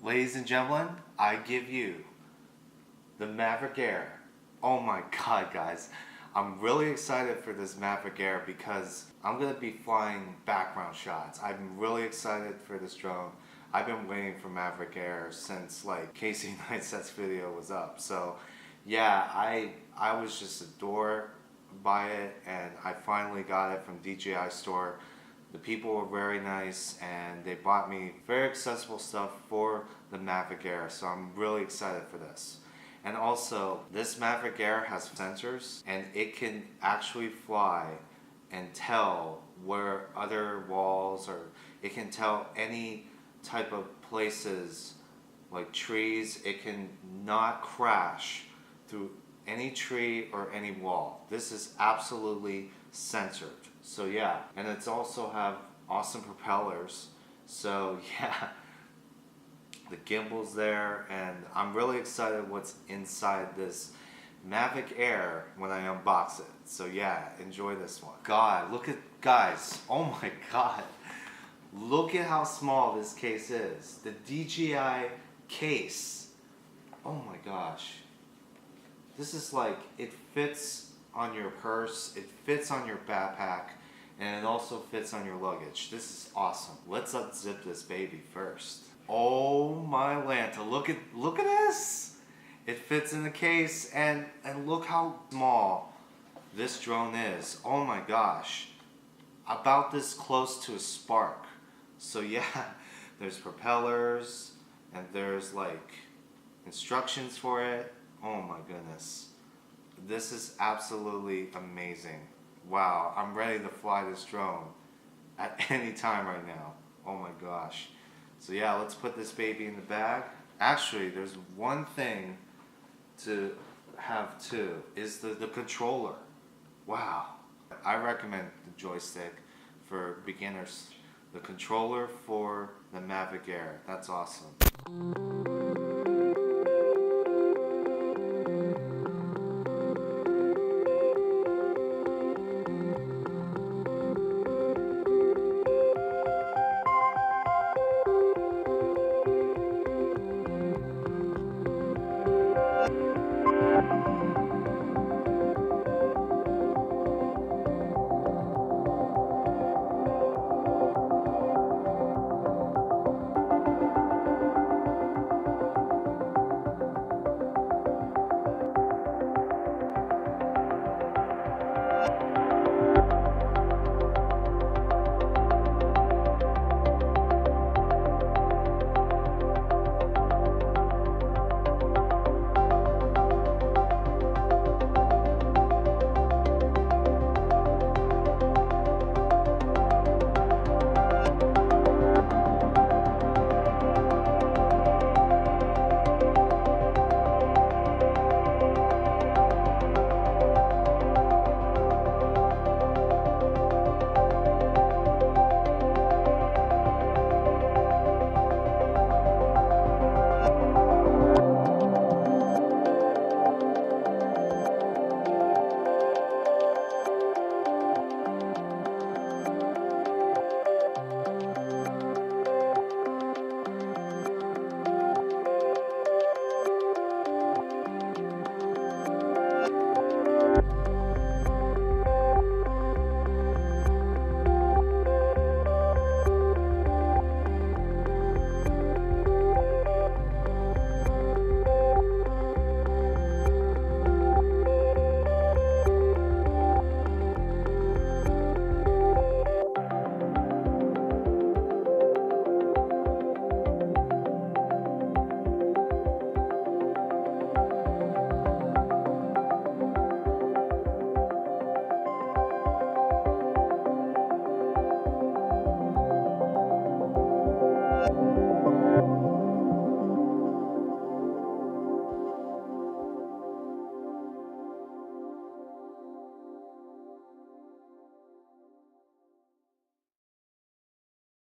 Ladies and gentlemen, I give you the Mavic Air. Oh my god, guys. I'm really excited for this Mavic Air because I'm going to be flying background shots. I'm really excited for this drone. I've been waiting for Mavic Air since like Casey Neistat's video was up. So yeah, I was just adored by it, and I finally got it from DJI store. The people were very nice and they bought me very accessible stuff for the Mavic Air, so I'm really excited for this. And also, this Mavic Air has sensors and it can actually fly and tell where other walls, or it can tell any type of places like trees. It can not crash through any tree or any wall. This is absolutely censored. So yeah, and it's also have awesome propellers. So yeah, the gimbal's there, and I'm really excited what's inside this Mavic Air when I unbox it. So yeah, enjoy this one. God, look at, guys, oh my god. Look at how small this case is. The DJI case. Oh my gosh. This is like, it fits on your purse, it fits on your backpack, and it also fits on your luggage. This is awesome. Let's unzip this baby first. Oh my Lanta, look at this! It fits in the case, and look how small this drone is. Oh my gosh. About this close to a Spark. So yeah, there's propellers, and there's like instructions for it. Oh my goodness. This is absolutely amazing. Wow, I'm ready to fly this drone at any time right now. Oh my gosh. So yeah, let's put this baby in the bag. Actually, there's one thing to have too, is the controller. Wow. I recommend the joystick for beginners. The controller for the Mavic Air. That's awesome.